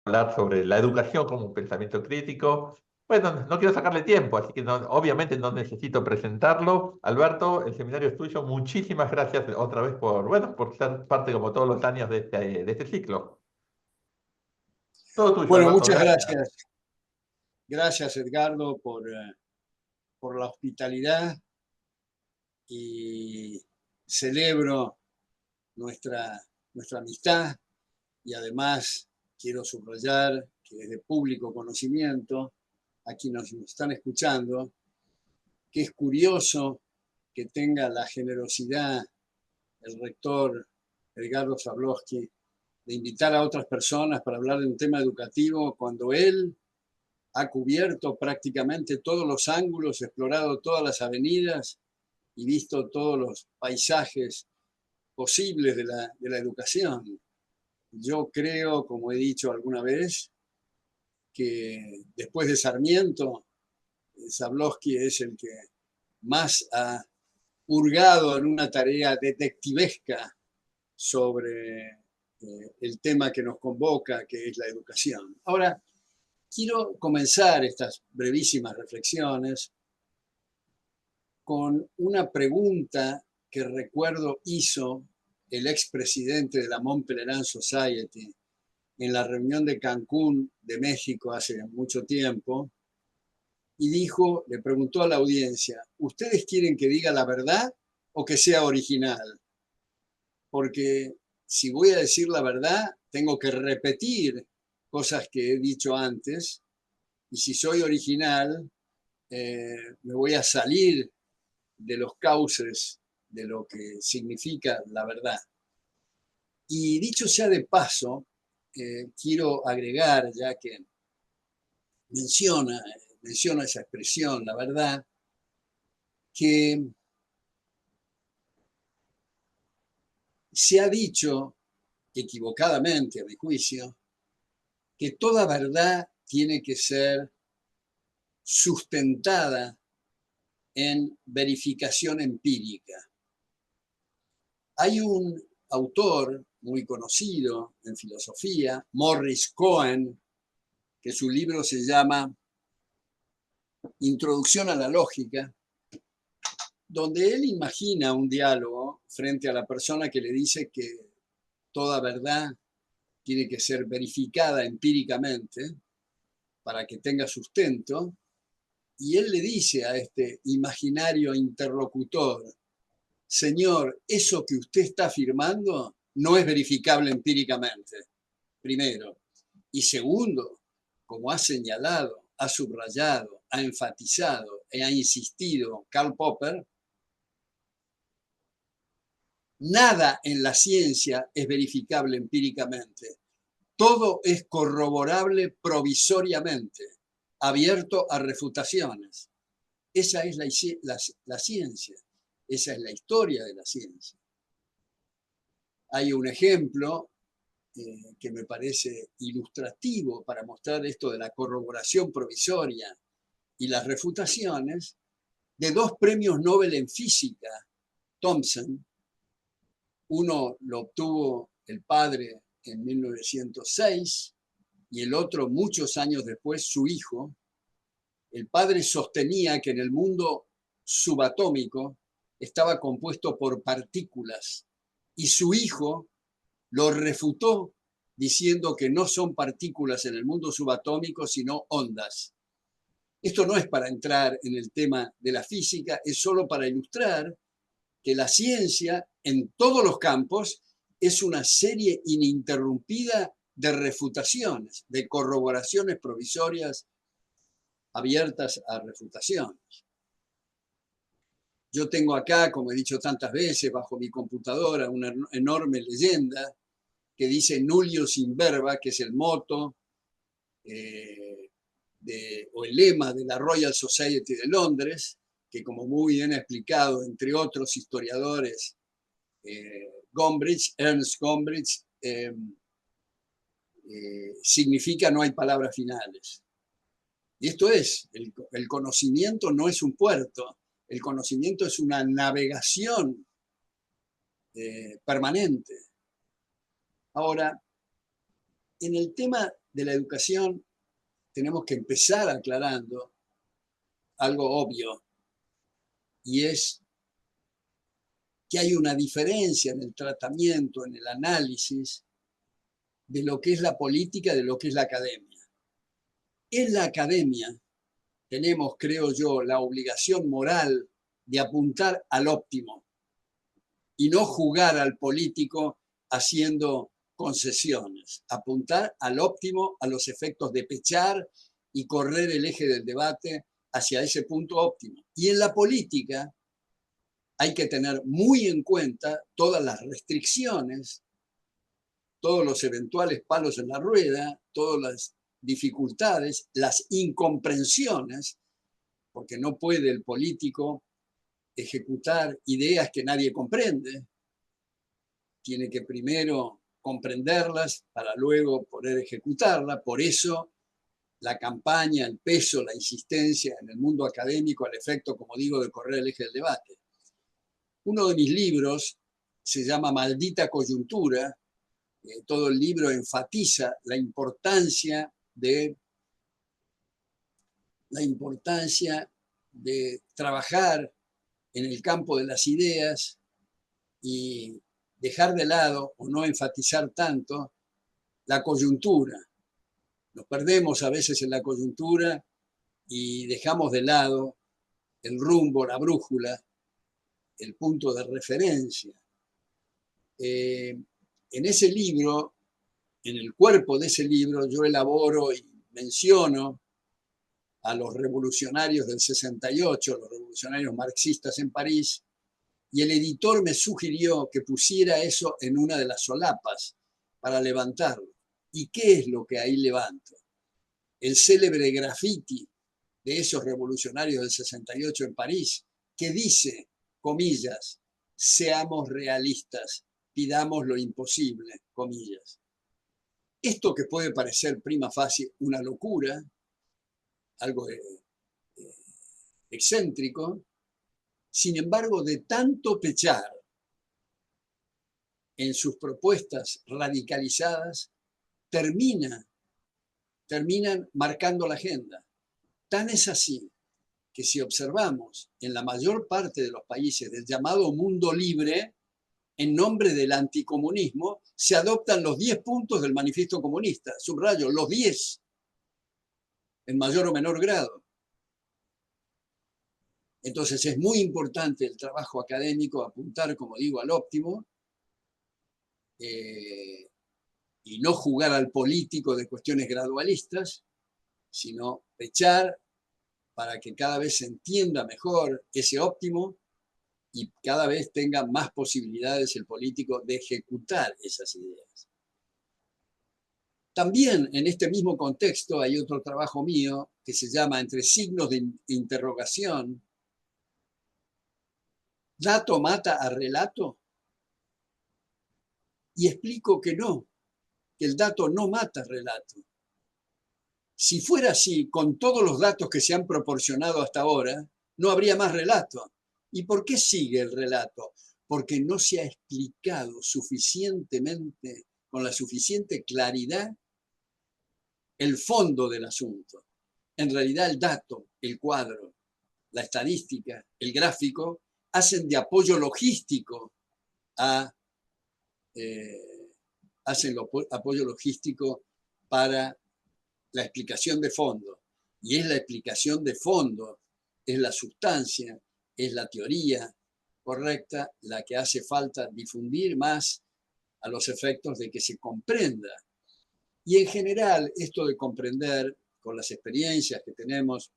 hablar sobre la educación como un pensamiento crítico. Bueno, no quiero sacarle tiempo, así que obviamente no necesito presentarlo. Alberto, el seminario es tuyo. Muchísimas gracias otra vez por, bueno, por ser parte como todos los años de este ciclo. Todo tuyo, Bueno, Alberto, muchas gracias. gracias. Gracias, Edgardo, por la hospitalidad y celebro nuestra, nuestra amistad y además quiero subrayar que es de público conocimiento a quienes nos están escuchando, que es curioso que tenga la generosidad el rector Edgardo Zablowski de invitar a otras personas para hablar de un tema educativo cuando él ha cubierto prácticamente todos los ángulos, explorado todas las avenidas y visto todos los paisajes posibles de la educación. Yo creo, como he dicho alguna vez, que después de Sarmiento, Zablowski es el que más ha hurgado en una tarea detectivesca sobre el tema que nos convoca, que es la educación. Ahora, quiero comenzar estas brevísimas reflexiones con una pregunta que recuerdo hizo el expresidente de la Mont Pelerin Society en la reunión de Cancún de México hace mucho tiempo, y dijo, le preguntó a la audiencia, ¿ustedes quieren que diga la verdad o que sea original? Porque si voy a decir la verdad, tengo que repetir cosas que he dicho antes, y si soy original, me voy a salir de los cauces de lo que significa la verdad. Y dicho sea de paso, quiero agregar, ya que menciona esa expresión, la verdad, que se ha dicho equivocadamente, a mi juicio, que toda verdad tiene que ser sustentada en verificación empírica. Hay un autor muy conocido en filosofía, Morris Cohen, que su libro se llama Introducción a la Lógica, donde él imagina un diálogo frente a la persona que le dice que toda verdad tiene que ser verificada empíricamente para que tenga sustento, y él le dice a este imaginario interlocutor, señor, eso que usted está afirmando no es verificable empíricamente, primero. Y segundo, como ha señalado, ha subrayado, ha enfatizado y ha insistido Karl Popper, nada en la ciencia es verificable empíricamente. Todo es corroborable provisoriamente, abierto a refutaciones. Esa es la ciencia, esa es la historia de la ciencia. Hay un ejemplo que me parece ilustrativo para mostrar esto de la corroboración provisoria y las refutaciones, de dos premios Nobel en física, Thomson, uno lo obtuvo el padre en 1906 y el otro muchos años después su hijo. El padre sostenía que en el mundo subatómico estaba compuesto por partículas y su hijo lo refutó diciendo que no son partículas en el mundo subatómico, sino ondas. Esto no es para entrar en el tema de la física, es solo para ilustrar que la ciencia en todos los campos es una serie ininterrumpida de refutaciones, de corroboraciones provisorias abiertas a refutaciones. Yo tengo acá, como he dicho tantas veces, bajo mi computadora, una enorme leyenda que dice Nullius in verba, que es el moto o el lema de la Royal Society de Londres, que como muy bien ha explicado, entre otros historiadores, Gombrich, Ernst Gombrich, significa no hay palabras finales. Y esto es, el conocimiento no es un puerto, el conocimiento es una navegación permanente. Ahora, en el tema de la educación tenemos que empezar aclarando algo obvio, y es que hay una diferencia en el tratamiento, en el análisis de lo que es la política, de lo que es la academia. En la academia tenemos, creo yo, la obligación moral de apuntar al óptimo y no jugar al político haciendo concesiones, apuntar al óptimo, a los efectos de pechar y correr el eje del debate hacia ese punto óptimo. Y en la política hay que tener muy en cuenta todas las restricciones, todos los eventuales palos en la rueda, todas las dificultades, las incomprensiones, porque no puede el político ejecutar ideas que nadie comprende, tiene que primero comprenderlas para luego poder ejecutarlas. Por eso la campaña, el peso, la insistencia en el mundo académico al efecto, como digo, de correr el eje del debate. Uno de mis libros se llama Maldita Coyuntura. Todo el libro enfatiza la importancia de trabajar en el campo de las ideas y dejar de lado o no enfatizar tanto la coyuntura. Nos perdemos a veces en la coyuntura y dejamos de lado el rumbo, la brújula, el punto de referencia. En ese libro, en el cuerpo de ese libro, yo elaboro y menciono a los revolucionarios del 68, los revolucionarios marxistas en París, y el editor me sugirió que pusiera eso en una de las solapas para levantarlo. ¿Y qué es lo que ahí levanto? El célebre graffiti de esos revolucionarios del 68 en París, que dice, comillas, seamos realistas, pidamos lo imposible, comillas. Esto que puede parecer prima facie una locura, algo excéntrico, sin embargo, de tanto pechar en sus propuestas radicalizadas, terminan marcando la agenda. Tan es así que si observamos en la mayor parte de los países del llamado mundo libre, en nombre del anticomunismo, se adoptan los 10 puntos del manifiesto comunista. Subrayo, los 10, en mayor o menor grado. Entonces es muy importante el trabajo académico, apuntar, como digo, al óptimo, y no jugar al político de cuestiones gradualistas, sino pechar para que cada vez se entienda mejor ese óptimo y cada vez tenga más posibilidades el político de ejecutar esas ideas. También en este mismo contexto hay otro trabajo mío que se llama Entre signos de interrogación. ¿Dato mata a relato? Y explico que no, que el dato no mata relato. Si fuera así, con todos los datos que se han proporcionado hasta ahora, no habría más relato. ¿Y por qué sigue el relato? Porque no se ha explicado suficientemente, con la suficiente claridad, el fondo del asunto. En realidad el dato, el cuadro, la estadística, el gráfico, hacen de apoyo logístico apoyo logístico para la explicación de fondo. Y es la explicación de fondo, es la sustancia, es la teoría correcta la que hace falta difundir más a los efectos de que se comprenda. Y en general, esto de comprender, con las experiencias que tenemos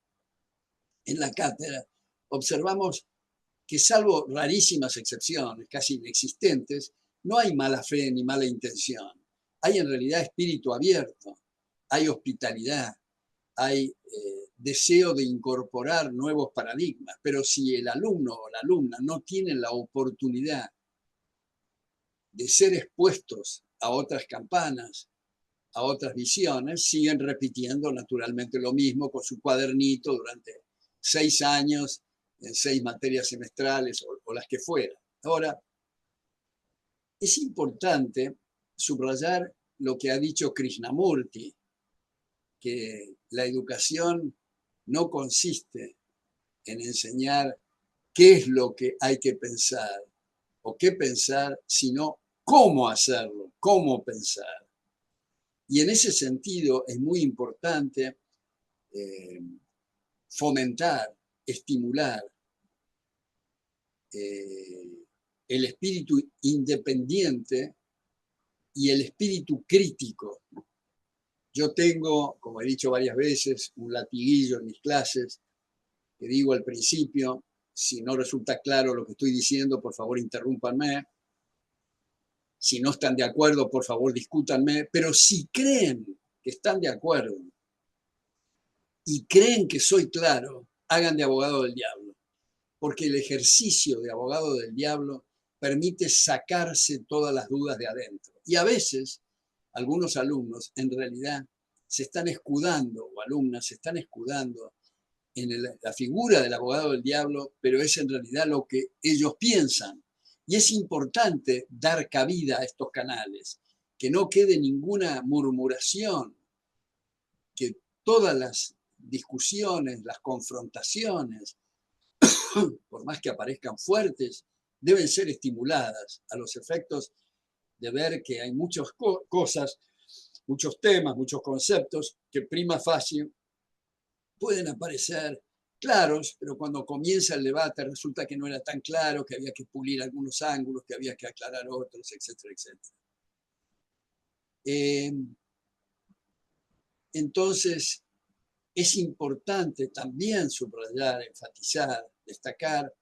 en la cátedra, observamos que salvo rarísimas excepciones, casi inexistentes, no hay mala fe ni mala intención. Hay en realidad espíritu abierto, hay hospitalidad, hay deseo de incorporar nuevos paradigmas, pero si el alumno o la alumna no tienen la oportunidad de ser expuestos a otras campanas, a otras visiones, siguen repitiendo naturalmente lo mismo con su cuadernito durante 6 años, en 6 materias semestrales o las que fueran. Ahora, es importante subrayar lo que ha dicho Krishnamurti que la educación no consiste en enseñar qué es lo que hay que pensar o qué pensar, sino cómo hacerlo, cómo pensar. Y en ese sentido es muy importante fomentar, estimular el espíritu independiente y el espíritu crítico. Yo tengo, como he dicho varias veces, un latiguillo en mis clases que digo al principio: si no resulta claro lo que estoy diciendo, por favor interrúmpanme. Si no están de acuerdo, por favor discútanme. Pero si creen que están de acuerdo y creen que soy claro, hagan de abogado del diablo. Porque el ejercicio de abogado del diablo permite sacarse todas las dudas de adentro. Y a veces algunos alumnos en realidad se están escudando, o alumnas se están escudando en la figura del abogado del diablo, pero es en realidad lo que ellos piensan. Y es importante dar cabida a estos canales, que no quede ninguna murmuración, que todas las discusiones, las confrontaciones, por más que aparezcan fuertes, deben ser estimuladas a los efectos de ver que hay muchas cosas, muchos temas, muchos conceptos que prima facie pueden aparecer claros, pero cuando comienza el debate resulta que no era tan claro, que había que pulir algunos ángulos, que había que aclarar otros, etcétera, etcétera. Entonces, es importante también subrayar, enfatizar, destacar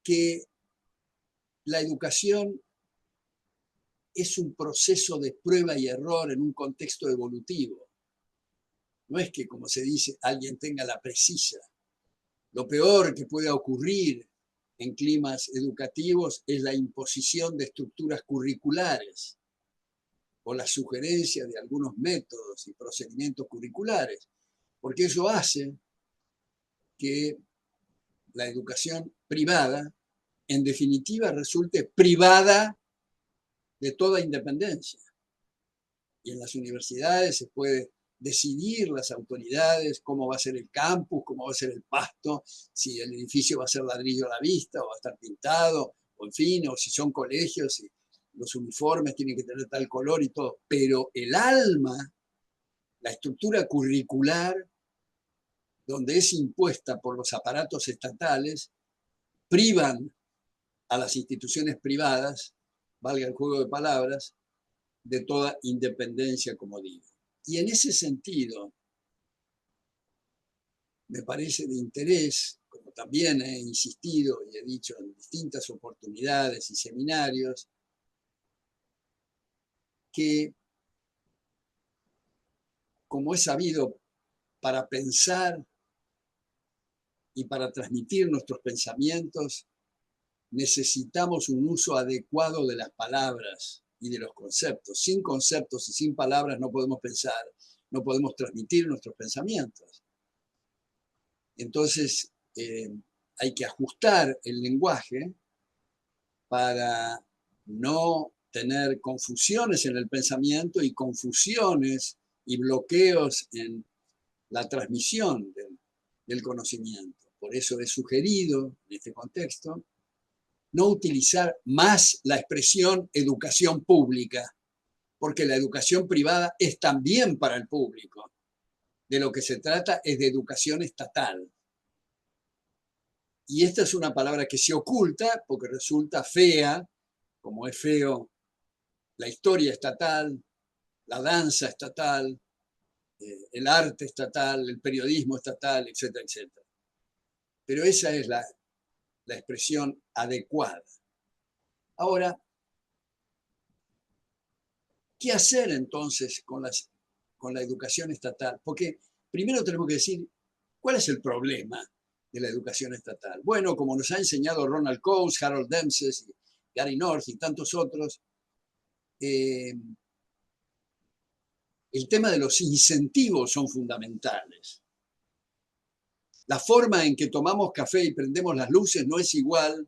que la educación es un proceso de prueba y error en un contexto evolutivo. No es que, como se dice, alguien tenga la precisa. Lo peor que puede ocurrir en climas educativos es la imposición de estructuras curriculares o la sugerencia de algunos métodos y procedimientos curriculares, porque eso hace que la educación privada, en definitiva, resulte privada de toda independencia. Y en las universidades se puede decidir las autoridades cómo va a ser el campus, cómo va a ser el pasto, si el edificio va a ser ladrillo a la vista o va a estar pintado, o en fin, o si son colegios y los uniformes tienen que tener tal color y todo. Pero el alma, la estructura curricular, donde es impuesta por los aparatos estatales, privan a las instituciones privadas, valga el juego de palabras, de toda independencia, como digo. Y en ese sentido, me parece de interés, como también he insistido y he dicho en distintas oportunidades y seminarios, que, como es sabido, para pensar y para transmitir nuestros pensamientos, necesitamos un uso adecuado de las palabras y de los conceptos. Sin conceptos y sin palabras no podemos pensar, no podemos transmitir nuestros pensamientos. Entonces, hay que ajustar el lenguaje para no tener confusiones en el pensamiento y confusiones y bloqueos en la transmisión del conocimiento. Por eso he sugerido, en este contexto, no utilizar más la expresión educación pública, porque la educación privada es también para el público. De lo que se trata es de educación estatal. Y esta es una palabra que se oculta porque resulta fea, como es feo la historia estatal, la danza estatal, el arte estatal, el periodismo estatal, etcétera, etcétera. Pero esa es la expresión adecuada. Ahora, ¿qué hacer entonces con la educación estatal? Porque primero tenemos que decir, ¿cuál es el problema de la educación estatal? Bueno, como nos ha enseñado Ronald Coase, Harold Dempsey, Gary North y tantos otros, el tema de los incentivos son fundamentales. La forma en que tomamos café y prendemos las luces no es igual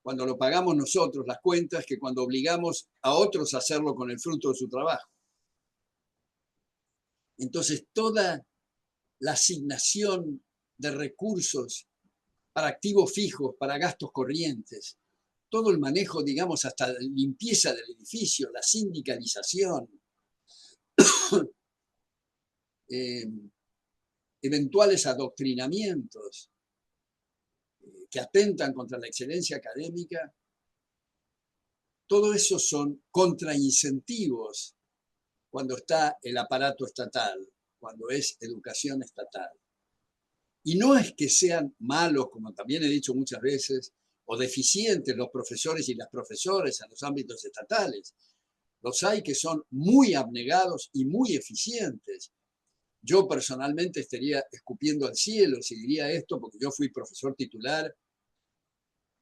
cuando lo pagamos nosotros, las cuentas, que cuando obligamos a otros a hacerlo con el fruto de su trabajo. Entonces, toda la asignación de recursos para activos fijos, para gastos corrientes, todo el manejo, digamos, hasta la limpieza del edificio, la sindicalización, eventuales adoctrinamientos que atentan contra la excelencia académica, todo eso son contraincentivos cuando está el aparato estatal, cuando es educación estatal. Y no es que sean malos, como también he dicho muchas veces, o deficientes los profesores y las profesoras en los ámbitos estatales. Los hay que son muy abnegados y muy eficientes. Yo personalmente estaría escupiendo al cielo si diría esto, porque yo fui profesor titular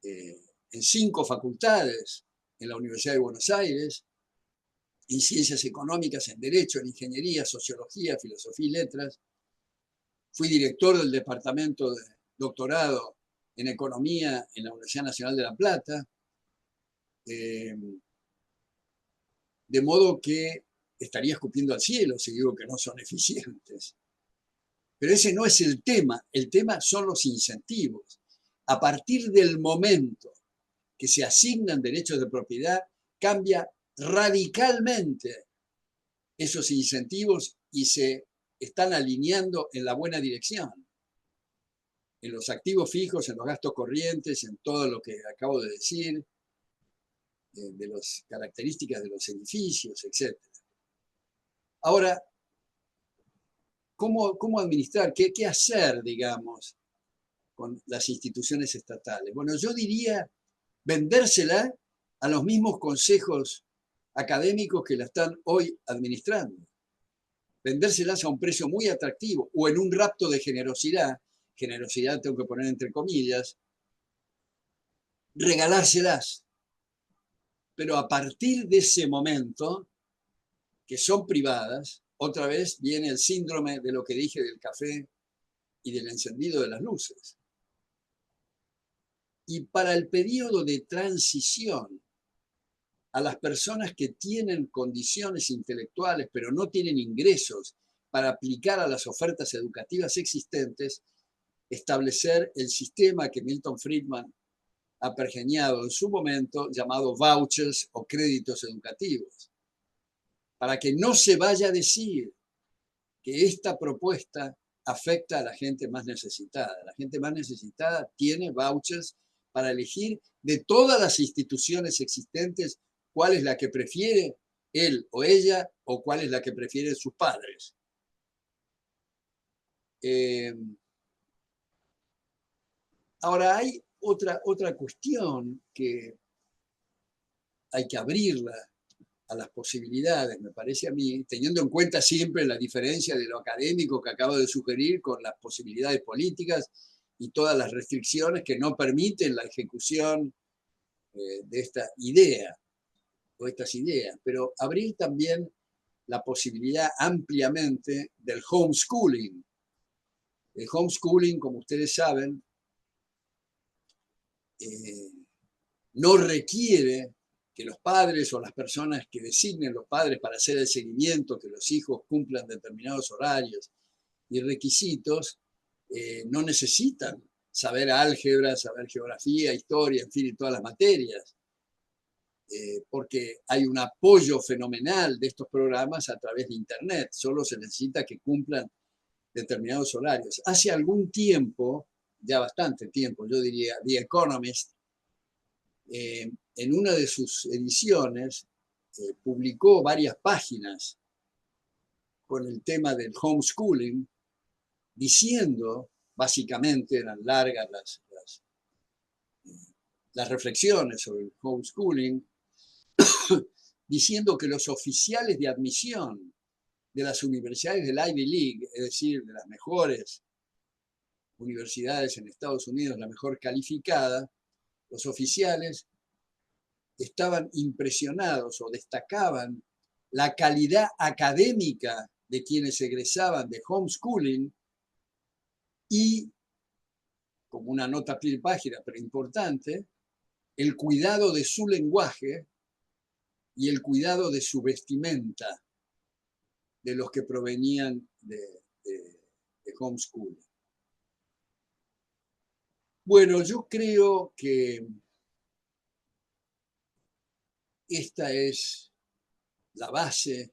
en 5 facultades en la Universidad de Buenos Aires, en ciencias económicas, en derecho, en ingeniería, sociología, filosofía y letras. Fui director del departamento de doctorado en economía en la Universidad Nacional de La Plata. De modo que estaría escupiendo al cielo si digo que no son eficientes. Pero ese no es el tema son los incentivos. A partir del momento que se asignan derechos de propiedad, cambia radicalmente esos incentivos y se están alineando en la buena dirección. En los activos fijos, en los gastos corrientes, en todo lo que acabo de decir, de las características de los edificios, etc. Ahora, ¿cómo administrar? ¿Qué hacer, digamos, con las instituciones estatales? Bueno, yo diría vendérsela a los mismos consejos académicos que la están hoy administrando. Vendérselas a un precio muy atractivo o en un rapto de generosidad tengo que poner entre comillas, regalárselas. Pero a partir de ese momento, que son privadas, otra vez viene el síndrome de lo que dije del café y del encendido de las luces. Y para el periodo de transición, a las personas que tienen condiciones intelectuales pero no tienen ingresos para aplicar a las ofertas educativas existentes, establecer el sistema que Milton Friedman ha pergeñado en su momento, llamado vouchers o créditos educativos, para que no se vaya a decir que esta propuesta afecta a la gente más necesitada. La gente más necesitada tiene vouchers para elegir de todas las instituciones existentes cuál es la que prefiere él o ella o cuál es la que prefieren sus padres. Ahora hay otra cuestión que hay que abrirla a las posibilidades, me parece a mí, teniendo en cuenta siempre la diferencia de lo académico que acabo de sugerir con las posibilidades políticas y todas las restricciones que no permiten la ejecución de esta idea o estas ideas, pero abrir también la posibilidad ampliamente del homeschooling. El homeschooling, como ustedes saben, no requiere que los padres o las personas que designen los padres para hacer el seguimiento, que los hijos cumplan determinados horarios y requisitos, no necesitan saber álgebra, saber geografía, historia, en fin, y todas las materias, porque hay un apoyo fenomenal de estos programas a través de Internet, solo se necesita que cumplan determinados horarios. Hace algún tiempo, ya bastante tiempo, yo diría, The Economist, en una de sus ediciones, publicó varias páginas con el tema del homeschooling, diciendo, básicamente eran largas las reflexiones sobre el homeschooling, diciendo que los oficiales de admisión de las universidades del Ivy League, es decir, de las mejores universidades en Estados Unidos, la mejor calificada, los oficiales estaban impresionados o destacaban la calidad académica de quienes egresaban de homeschooling y, como una nota a pie de página, pero importante, el cuidado de su lenguaje y el cuidado de su vestimenta. de los que provenían de homeschooling. Bueno, yo creo que esta es la base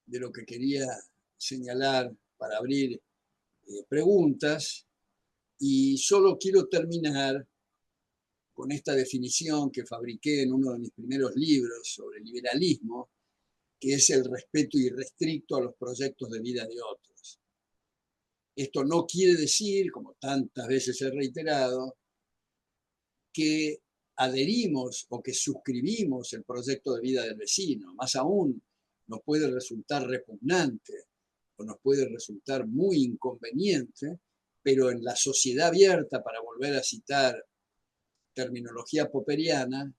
de lo que quería señalar para abrir preguntas, y solo quiero terminar con esta definición que fabriqué en uno de mis primeros libros sobre liberalismo, que es el respeto irrestricto a los proyectos de vida de otros. Esto no quiere decir, como tantas veces he reiterado, que adherimos o que suscribimos el proyecto de vida del vecino. Más aún, nos puede resultar repugnante o nos puede resultar muy inconveniente, pero en la sociedad abierta, para volver a citar terminología popperiana,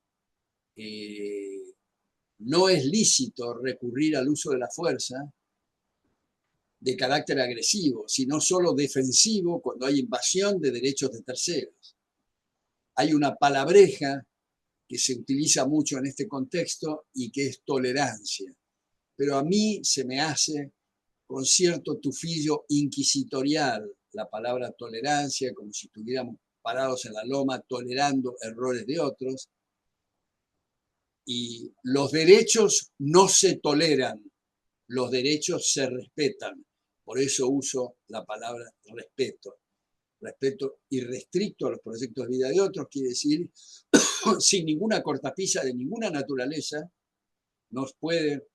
no es lícito recurrir al uso de la fuerza de carácter agresivo, sino solo defensivo cuando hay invasión de derechos de terceros. Hay una palabreja que se utiliza mucho en este contexto y que es tolerancia, pero a mí se me hace con cierto tufillo inquisitorial la palabra tolerancia, como si estuviéramos parados en la loma tolerando errores de otros, y los derechos no se toleran, los derechos se respetan. Por eso uso la palabra respeto. Respeto irrestricto a los proyectos de vida de otros quiere decir sin ninguna cortapisa de ninguna naturaleza. No puede,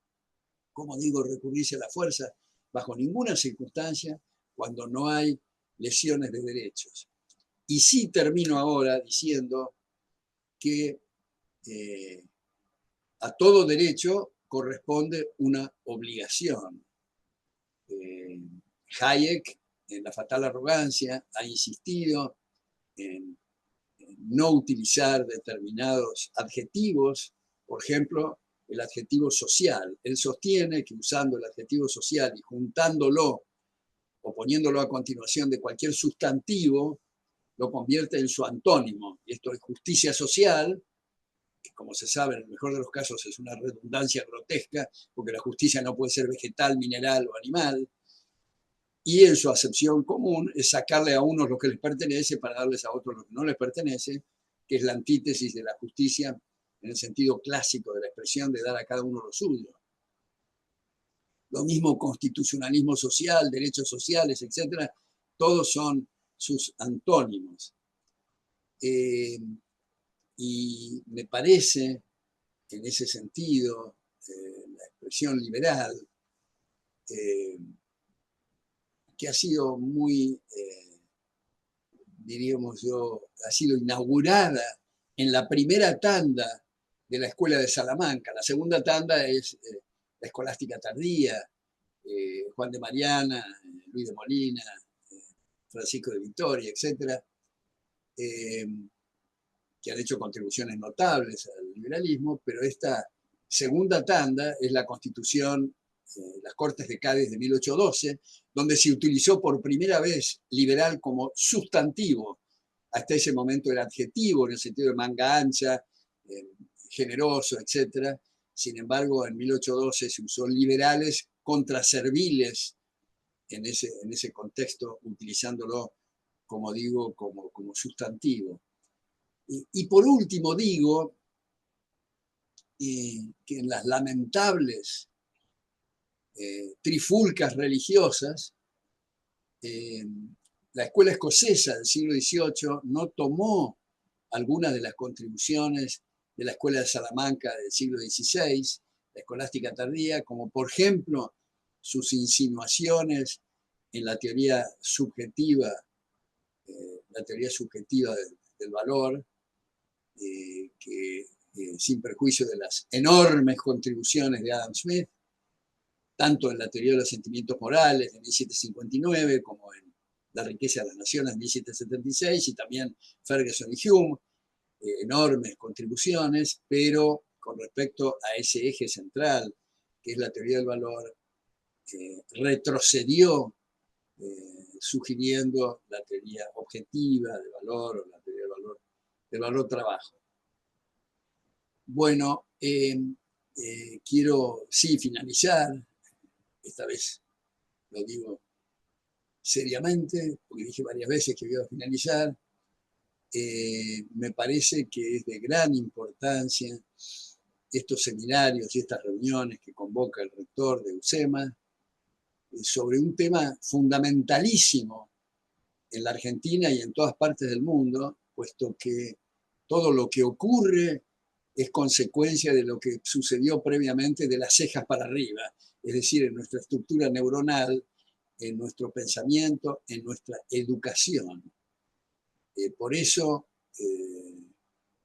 como digo, recurrirse a la fuerza bajo ninguna circunstancia cuando no hay lesiones de derechos. Y sí termino ahora diciendo que a todo derecho corresponde una obligación. Hayek, en La fatal arrogancia, ha insistido en no utilizar determinados adjetivos, por ejemplo, el adjetivo social. Él sostiene que usando el adjetivo social y juntándolo o poniéndolo a continuación de cualquier sustantivo, lo convierte en su antónimo. Y esto es justicia social, que como se sabe en el mejor de los casos es una redundancia grotesca, porque la justicia no puede ser vegetal, mineral o animal, y en su acepción común es sacarle a unos lo que les pertenece para darles a otros lo que no les pertenece, que es la antítesis de la justicia en el sentido clásico de la expresión de dar a cada uno lo suyo. Lo mismo constitucionalismo social, derechos sociales, etcétera, todos son sus antónimos. Y me parece, en ese sentido, la expresión liberal, que ha sido muy, diríamos yo, ha sido inaugurada en la primera tanda de la Escuela de Salamanca. La segunda tanda es la Escolástica Tardía, Juan de Mariana, Luis de Molina, Francisco de Vitoria, etcétera, que han hecho contribuciones notables al liberalismo, pero esta segunda tanda es la Constitución, las Cortes de Cádiz de 1812, donde se utilizó por primera vez liberal como sustantivo. Hasta ese momento era adjetivo, en el sentido de manga ancha, generoso, etc. Sin embargo, en 1812 se usó liberales contra serviles en ese contexto, utilizándolo, como digo, como sustantivo. Y por último digo que en las lamentables trifulcas religiosas, la escuela escocesa del siglo XVIII no tomó algunas de las contribuciones de la escuela de Salamanca del siglo XVI, la escolástica tardía, como por ejemplo sus insinuaciones en la teoría subjetiva del valor, que sin perjuicio de las enormes contribuciones de Adam Smith, tanto en la teoría de los sentimientos morales de 1759 como en La riqueza de las naciones de 1776, y también Ferguson y Hume, enormes contribuciones, pero con respecto a ese eje central, que es la teoría del valor, retrocedió sugiriendo la teoría objetiva del valor o la teoría del valor trabajo. Bueno, quiero sí finalizar esta vez lo digo seriamente, porque dije varias veces que iba a finalizar, me parece que es de gran importancia estos seminarios y estas reuniones que convoca el rector de UCEMA sobre un tema fundamentalísimo en la Argentina y en todas partes del mundo, puesto que todo lo que ocurre es consecuencia de lo que sucedió previamente de las cejas para arriba, es decir, en nuestra estructura neuronal, en nuestro pensamiento, en nuestra educación. Por eso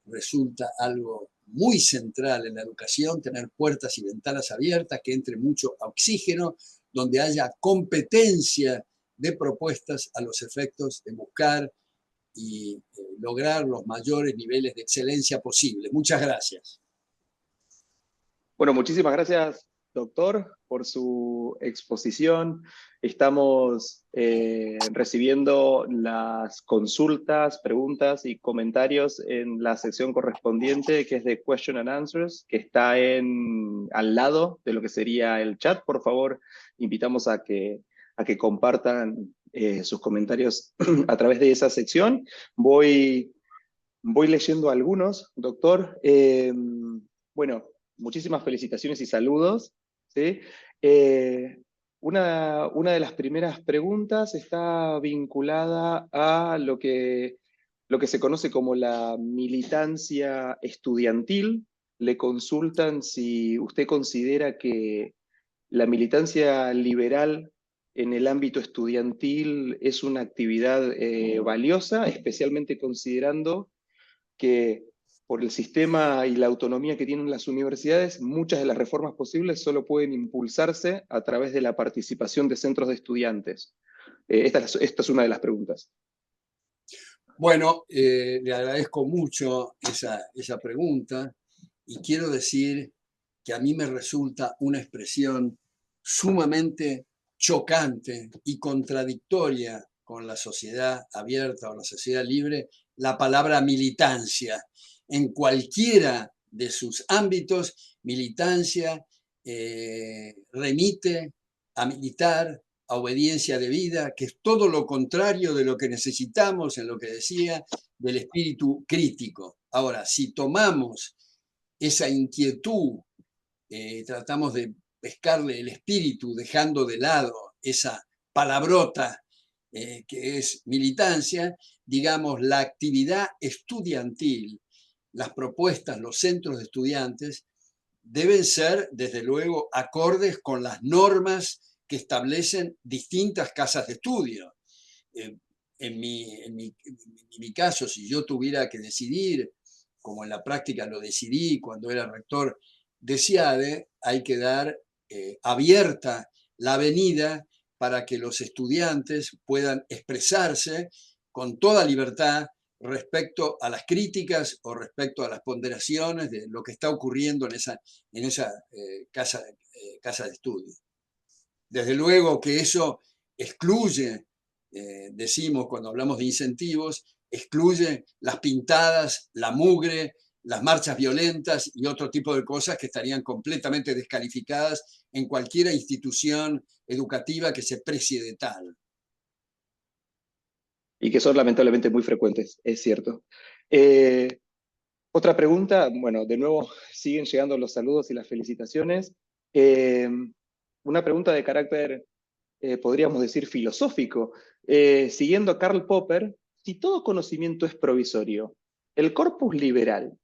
resulta algo muy central en la educación tener puertas y ventanas abiertas, que entre mucho oxígeno, donde haya competencia de propuestas a los efectos de buscar y lograr los mayores niveles de excelencia posibles. Muchas gracias. Bueno, muchísimas gracias, doctor, por su exposición. Estamos recibiendo las consultas, preguntas y comentarios en la sección correspondiente, que es de Question and Answers, que está al lado de lo que sería el chat. Por favor, invitamos a que compartan sus comentarios a través de esa sección. Voy leyendo algunos, doctor. Bueno, muchísimas felicitaciones y saludos, ¿sí? Una de las primeras preguntas está vinculada a lo que se conoce como la militancia estudiantil. Le consultan si usted considera que la militancia liberal en el ámbito estudiantil es una actividad valiosa, especialmente considerando que por el sistema y la autonomía que tienen las universidades, muchas de las reformas posibles solo pueden impulsarse a través de la participación de centros de estudiantes. Esta es una de las preguntas. Bueno, le agradezco mucho esa pregunta y quiero decir que a mí me resulta una expresión sumamente chocante y contradictoria con la sociedad abierta o la sociedad libre, la palabra militancia. En cualquiera de sus ámbitos, militancia remite a militar, a obediencia debida, que es todo lo contrario de lo que necesitamos, en lo que decía, del espíritu crítico. Ahora, si tomamos esa inquietud, tratamos de pescarle el espíritu, dejando de lado esa palabrota que es militancia, digamos, la actividad estudiantil, las propuestas, los centros de estudiantes, deben ser, desde luego, acordes con las normas que establecen distintas casas de estudio. En mi caso, si yo tuviera que decidir, como en la práctica lo decidí cuando era rector de CIADE, hay que dar abierta la avenida para que los estudiantes puedan expresarse con toda libertad respecto a las críticas o respecto a las ponderaciones de lo que está ocurriendo en esa casa de estudio. Desde luego que eso excluye, decimos cuando hablamos de incentivos, excluye las pintadas, la mugre, las marchas violentas y otro tipo de cosas que estarían completamente descalificadas en cualquier institución educativa que se precie de tal. Y que son lamentablemente muy frecuentes, es cierto. Otra pregunta, bueno, de nuevo siguen llegando los saludos y las felicitaciones. Una pregunta de carácter, podríamos decir, filosófico. Siguiendo a Karl Popper, si todo conocimiento es provisorio, ¿el corpus liberal,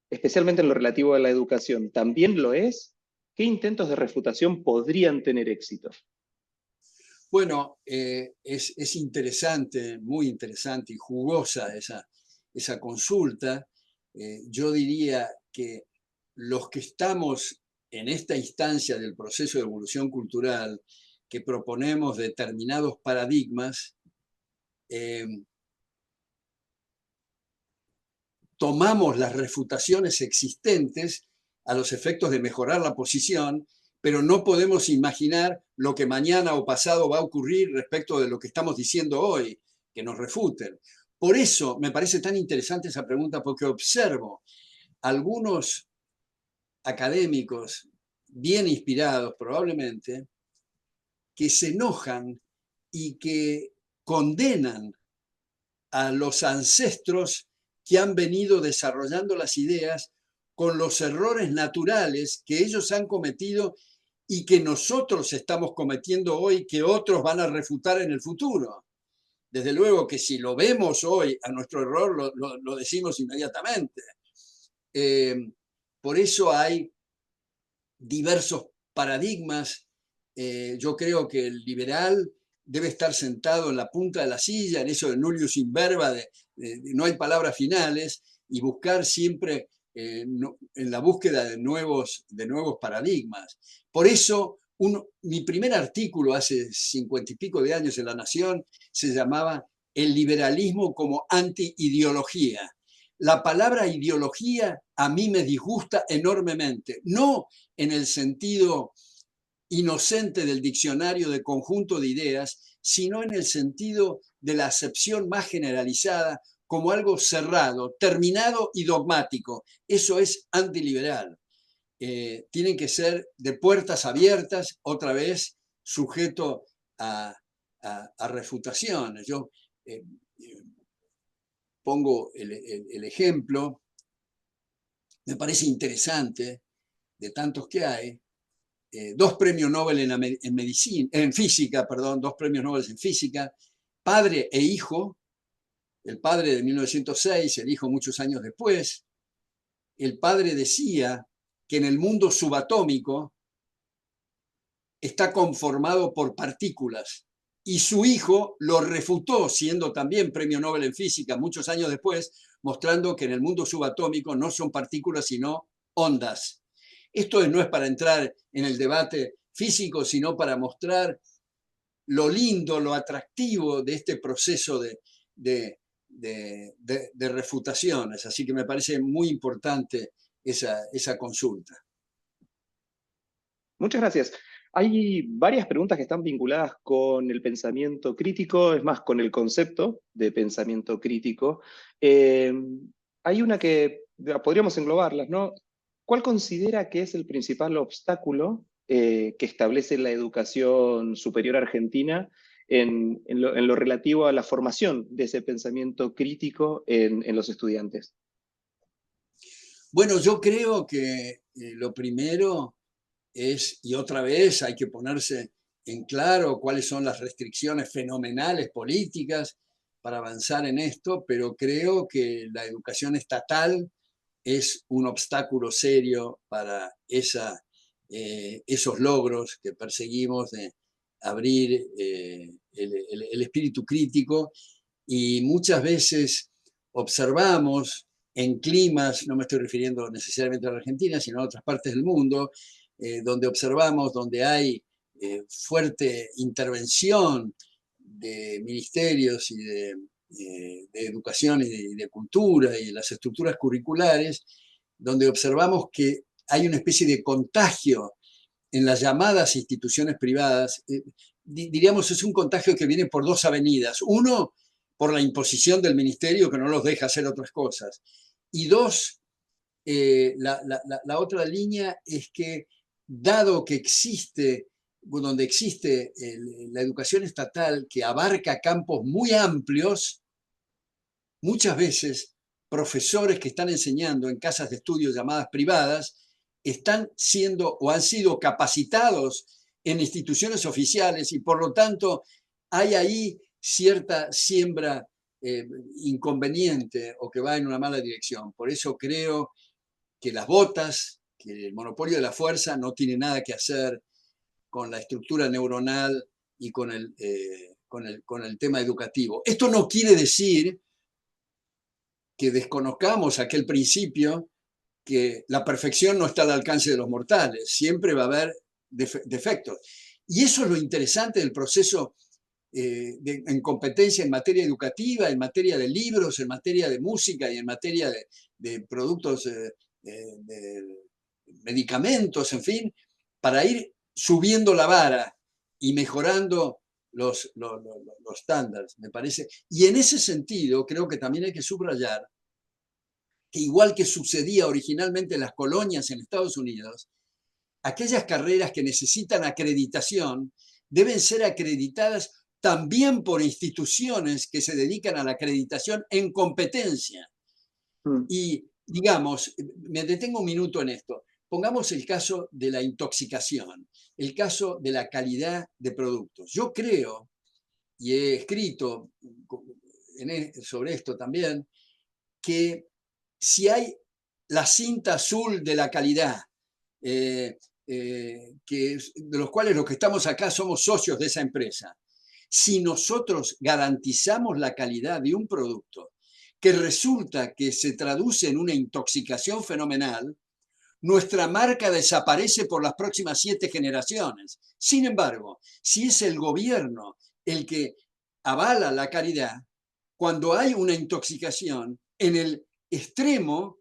especialmente en lo relativo a la educación, también lo es? ¿Qué intentos de refutación podrían tener éxito? Bueno, es interesante, muy interesante y jugosa esa consulta. Yo diría que los que estamos en esta instancia del proceso de evolución cultural, que proponemos determinados paradigmas, tomamos las refutaciones existentes a los efectos de mejorar la posición, pero no podemos imaginar lo que mañana o pasado va a ocurrir respecto de lo que estamos diciendo hoy, que nos refuten. Por eso me parece tan interesante esa pregunta, porque observo algunos académicos bien inspirados probablemente, que se enojan y que condenan a los ancestros que han venido desarrollando las ideas con los errores naturales que ellos han cometido y que nosotros estamos cometiendo hoy, que otros van a refutar en el futuro. Desde luego que si lo vemos hoy a nuestro error, lo decimos inmediatamente. Por eso hay diversos paradigmas. Yo creo que el liberal debe estar sentado en la punta de la silla, en eso de nullius in verba, no hay palabras finales, y buscar siempre en la búsqueda de nuevos paradigmas. Por eso, mi primer artículo hace 50 y pico de años en La Nación se llamaba El liberalismo como anti-ideología. La palabra ideología a mí me disgusta enormemente, no en el sentido inocente del diccionario de conjunto de ideas, sino en el sentido de la acepción más generalizada como algo cerrado, terminado y dogmático. Eso es antiliberal. Tienen que ser de puertas abiertas, otra vez sujeto a refutaciones. Yo pongo el ejemplo, me parece interesante, de tantos que hay, 2 premios Nobel en medicina, en física, perdón, 2 premios Nobel en física, padre e hijo, el padre de 1906, el hijo muchos años después. El padre decía que en el mundo subatómico está conformado por partículas, y su hijo lo refutó, siendo también premio Nobel en física muchos años después, mostrando que en el mundo subatómico no son partículas sino ondas. Esto no es para entrar en el debate físico, sino para mostrar lo lindo, lo atractivo de este proceso de refutaciones. Así que me parece muy importante esa consulta. Muchas gracias. Hay varias preguntas que están vinculadas con el pensamiento crítico, es más, con el concepto de pensamiento crítico. Hay una que podríamos englobarlas, ¿no? ¿Cuál considera que es el principal obstáculo que establece la educación superior argentina en lo relativo a la formación de ese pensamiento crítico en los estudiantes? Bueno, yo creo que lo primero es, y otra vez hay que ponerse en claro cuáles son las restricciones fenomenales políticas para avanzar en esto, pero creo que la educación estatal es un obstáculo serio para esos logros que perseguimos de abrir el espíritu crítico, y muchas veces observamos en climas, no me estoy refiriendo necesariamente a la Argentina, sino a otras partes del mundo, donde observamos, donde hay fuerte intervención de ministerios y de educación y de cultura y de las estructuras curriculares, donde observamos que hay una especie de contagio en las llamadas instituciones privadas. Diríamos, es un contagio que viene por 2 avenidas. Uno, por la imposición del ministerio que no los deja hacer otras cosas. Y 2, la otra línea es que, dado que existe, donde existe la educación estatal que abarca campos muy amplios, muchas veces profesores que están enseñando en casas de estudio llamadas privadas están siendo o han sido capacitados en instituciones oficiales, y por lo tanto hay ahí cierta siembra inconveniente o que va en una mala dirección. Por eso creo que las botas, que el monopolio de la fuerza no tiene nada que hacer con la estructura neuronal y con el tema educativo. Esto no quiere decir que desconozcamos aquel principio que la perfección no está al alcance de los mortales, siempre va a haber defectos. Y eso es lo interesante del proceso en competencia en materia educativa, en materia de libros, en materia de música y en materia de productos, de medicamentos, en fin, para ir subiendo la vara y mejorando los estándares, me parece. Y en ese sentido, creo que también hay que subrayar que, igual que sucedía originalmente en las colonias en Estados Unidos, aquellas carreras que necesitan acreditación deben ser acreditadas también por instituciones que se dedican a la acreditación en competencia. Y, digamos, me detengo un minuto en esto. Pongamos el caso de la intoxicación, el caso de la calidad de productos. Yo creo, y he escrito sobre esto también, que si hay la cinta azul de la calidad, de los cuales los que estamos acá somos socios de esa empresa, si nosotros garantizamos la calidad de un producto que resulta que se traduce en una intoxicación fenomenal, nuestra marca desaparece por las próximas 7 generaciones. Sin embargo, si es el gobierno el que avala la calidad, cuando hay una intoxicación, en el extremo,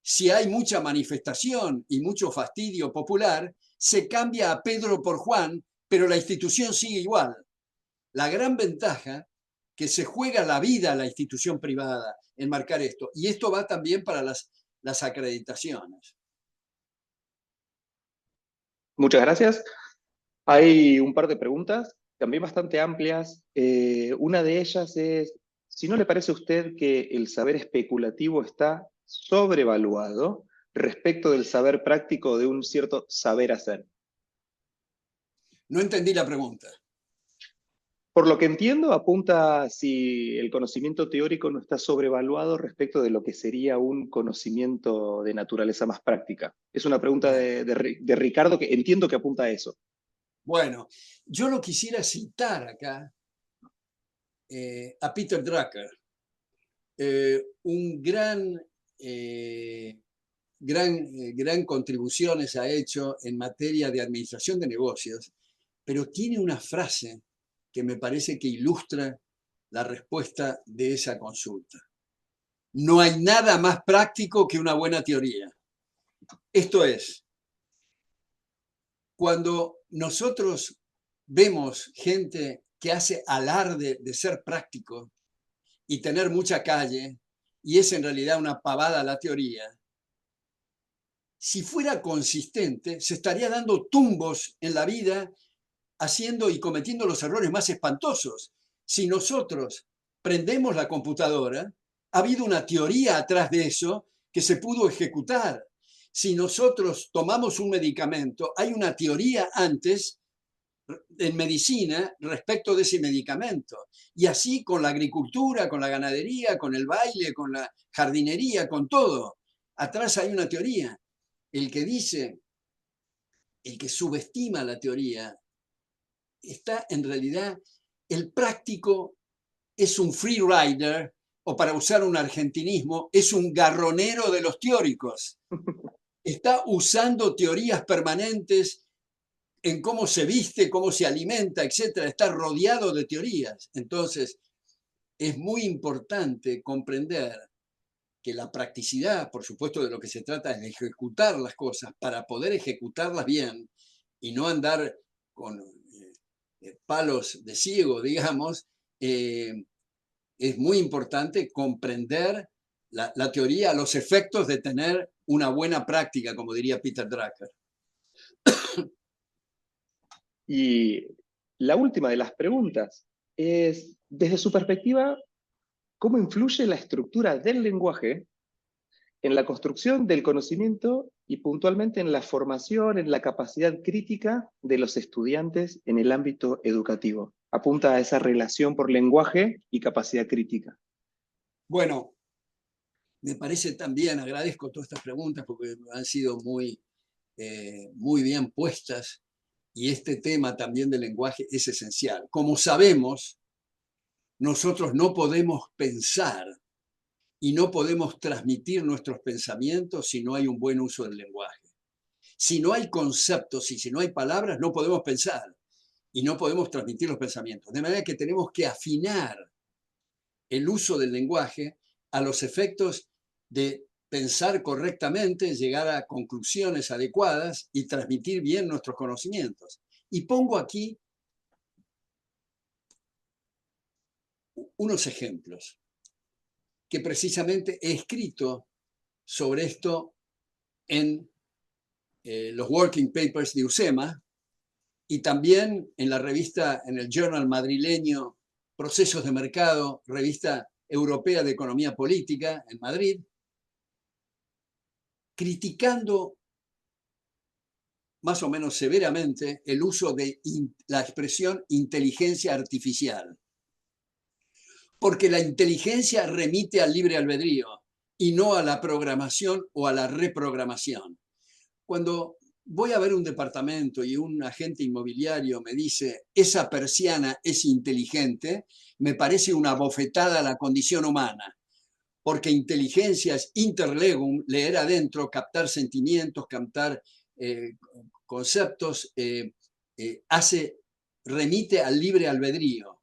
si hay mucha manifestación y mucho fastidio popular, se cambia a Pedro por Juan, pero la institución sigue igual. La gran ventaja que se juega la vida a la institución privada en marcar esto. Y esto va también para las acreditaciones. Muchas gracias. Hay un par de preguntas, también bastante amplias. Una de ellas es, si no le parece a usted que el saber especulativo está sobrevaluado respecto del saber práctico de un cierto saber hacer. No entendí la pregunta. Por lo que entiendo, apunta si el conocimiento teórico no está sobrevaluado respecto de lo que sería un conocimiento de naturaleza más práctica. Es una pregunta de Ricardo que entiendo que apunta a eso. Bueno, yo lo quisiera citar acá a Peter Drucker, un gran contribuciones ha hecho en materia de administración de negocios, pero tiene una frase que me parece que ilustra la respuesta de esa consulta. No hay nada más práctico que una buena teoría. Esto es, cuando nosotros vemos gente que hace alarde de ser práctico y tener mucha calle, y es en realidad una pavada la teoría, si fuera consistente, se estaría dando tumbos en la vida, haciendo y cometiendo los errores más espantosos. Si nosotros prendemos la computadora, ha habido una teoría atrás de eso que se pudo ejecutar. Si nosotros tomamos un medicamento, hay una teoría antes en medicina respecto de ese medicamento. Y así con la agricultura, con la ganadería, con el baile, con la jardinería, con todo. Atrás hay una teoría. El que dice, el que subestima la teoría, está en realidad, el práctico es un free rider, o para usar un argentinismo, es un garronero de los teóricos. Está usando teorías permanentes en cómo se viste, cómo se alimenta, etcétera. Está rodeado de teorías. Entonces, es muy importante comprender que la practicidad, por supuesto, de lo que se trata es de ejecutar las cosas para poder ejecutarlas bien y no andar con palos de ciego, digamos. Es muy importante comprender la teoría, los efectos de tener una buena práctica, como diría Peter Drucker. Y la última de las preguntas es, desde su perspectiva, ¿cómo influye la estructura del lenguaje en la construcción del conocimiento y puntualmente en la formación, en la capacidad crítica de los estudiantes en el ámbito educativo? Apunta a esa relación por lenguaje y capacidad crítica. Bueno, me parece también, agradezco todas estas preguntas porque han sido muy bien puestas, y este tema también del lenguaje es esencial. Como sabemos, nosotros no podemos pensar y no podemos transmitir nuestros pensamientos si no hay un buen uso del lenguaje. Si no hay conceptos y si no hay palabras, no podemos pensar y no podemos transmitir los pensamientos. De manera que tenemos que afinar el uso del lenguaje a los efectos de pensar correctamente, llegar a conclusiones adecuadas y transmitir bien nuestros conocimientos. Y pongo aquí unos ejemplos que precisamente he escrito sobre esto en los working papers de UCEMA, y también en la revista, en el journal madrileño Procesos de Mercado, revista europea de economía política en Madrid, criticando más o menos severamente el uso de la expresión inteligencia artificial. Porque la inteligencia remite al libre albedrío y no a la programación o a la reprogramación. Cuando voy a ver un departamento y un agente inmobiliario me dice, esa persiana es inteligente, me parece una bofetada a la condición humana. Porque inteligencia es interlegum, leer adentro, captar sentimientos, captar conceptos, remite al libre albedrío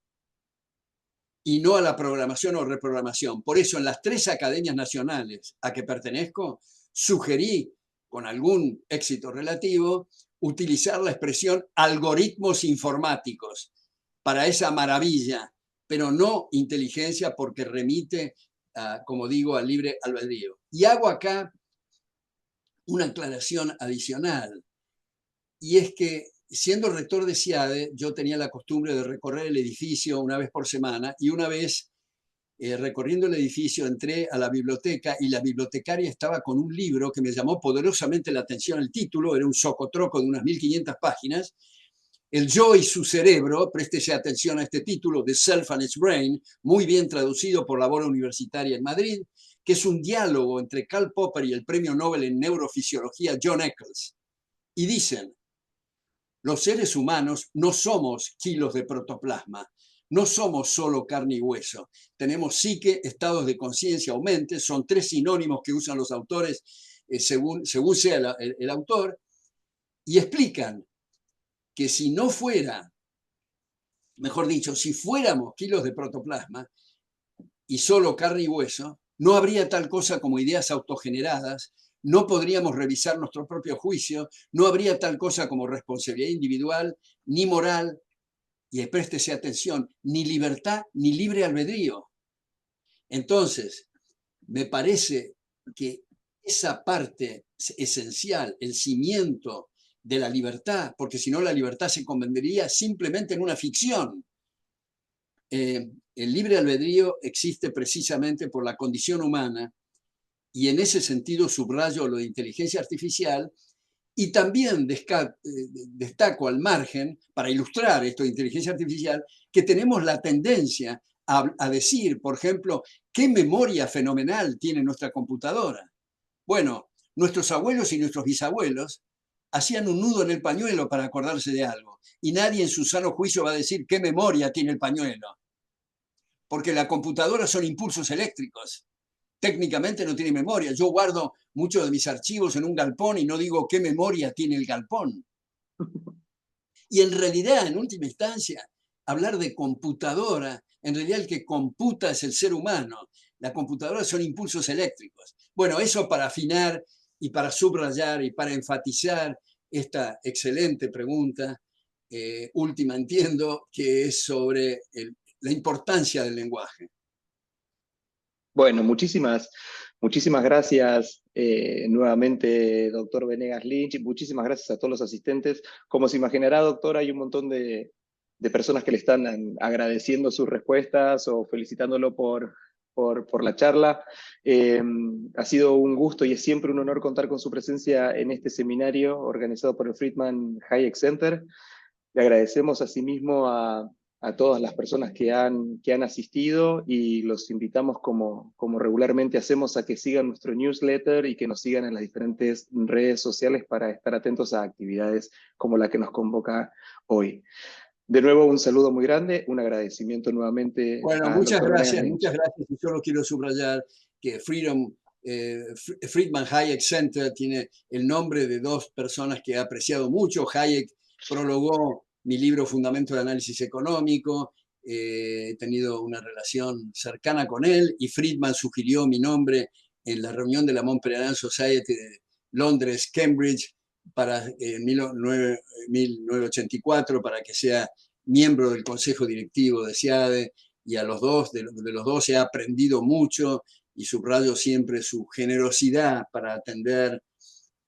y no a la programación o reprogramación. Por eso en las 3 academias nacionales a que pertenezco, sugerí, con algún éxito relativo, utilizar la expresión algoritmos informáticos para esa maravilla, pero no inteligencia porque remite, como digo, al libre albedrío. Y hago acá una aclaración adicional, y es que siendo rector de CIADE, yo tenía la costumbre de recorrer el edificio una vez por semana, y una vez recorriendo el edificio entré a la biblioteca y la bibliotecaria estaba con un libro que me llamó poderosamente la atención. El título era un socotroco de unas 1500 páginas, El yo y su cerebro, préstese atención a este título, The Self and its Brain, muy bien traducido por la Labor Universitaria en Madrid, que es un diálogo entre Karl Popper y el premio Nobel en neurofisiología John Eccles. Y dicen, los seres humanos no somos kilos de protoplasma, no somos solo carne y hueso. Tenemos psique, estados de conciencia o mente, son 3 sinónimos que usan los autores según sea el autor, y explican que si no fuera, mejor dicho, si fuéramos kilos de protoplasma y solo carne y hueso, no habría tal cosa como ideas autogeneradas, no podríamos revisar nuestro propio juicio, no habría tal cosa como responsabilidad individual, ni moral, y préstese atención, ni libertad, ni libre albedrío. Entonces, me parece que esa parte esencial, el cimiento de la libertad, porque si no la libertad se convertiría simplemente en una ficción. El libre albedrío existe precisamente por la condición humana, y en ese sentido subrayo lo de inteligencia artificial, y también destaco al margen, para ilustrar esto de inteligencia artificial, que tenemos la tendencia a decir, por ejemplo, qué memoria fenomenal tiene nuestra computadora. Bueno, nuestros abuelos y nuestros bisabuelos hacían un nudo en el pañuelo para acordarse de algo, y nadie en su sano juicio va a decir qué memoria tiene el pañuelo, porque la computadora son impulsos eléctricos. Técnicamente no tiene memoria. Yo guardo muchos de mis archivos en un galpón y no digo qué memoria tiene el galpón. Y en realidad, en última instancia, hablar de computadora, en realidad el que computa es el ser humano. La computadora son impulsos eléctricos. Bueno, eso para afinar y para subrayar y para enfatizar esta excelente pregunta, última entiendo, que es sobre la importancia del lenguaje. Bueno, muchísimas gracias nuevamente, doctor Venegas Lynch, y muchísimas gracias a todos los asistentes. Como se imaginará, doctor, hay un montón de personas que le están agradeciendo sus respuestas o felicitándolo por la charla. Ha sido un gusto y es siempre un honor contar con su presencia en este seminario organizado por el Friedman Hayek Center. Le agradecemos asimismo a todas las personas que han asistido, y los invitamos, como regularmente hacemos, a que sigan nuestro newsletter y que nos sigan en las diferentes redes sociales para estar atentos a actividades como la que nos convoca hoy. De nuevo, un saludo muy grande, un agradecimiento nuevamente. Bueno, muchas gracias. Y solo quiero subrayar que Friedman Hayek Center tiene el nombre de 2 personas que he apreciado mucho. Hayek prologó mi libro Fundamento del Análisis Económico, he tenido una relación cercana con él, y Friedman sugirió mi nombre en la reunión de la Montpellier Society de Londres, Cambridge, para 1984, para que sea miembro del consejo directivo de CIADE, y a los dos, de los dos he aprendido mucho, y subrayo siempre su generosidad para atender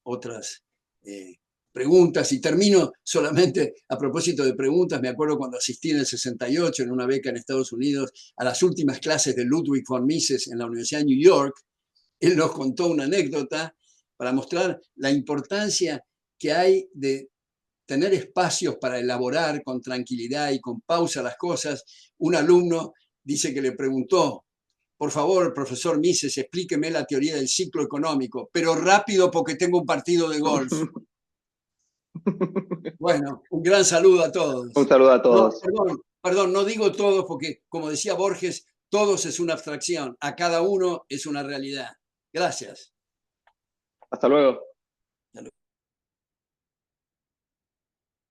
otras preguntas, y termino solamente a propósito de preguntas. Me acuerdo cuando asistí en el 68 en una beca en Estados Unidos a las últimas clases de Ludwig von Mises en la Universidad de New York. Él nos contó una anécdota para mostrar la importancia que hay de tener espacios para elaborar con tranquilidad y con pausa las cosas. Un alumno dice que le preguntó: por favor, profesor Mises, explíqueme la teoría del ciclo económico, pero rápido porque tengo un partido de golf. Bueno, un gran saludo a todos. Un saludo a No, todos. perdón, no digo todos porque, como decía Borges, todos es una abstracción, a cada uno es una realidad. Gracias. Hasta luego.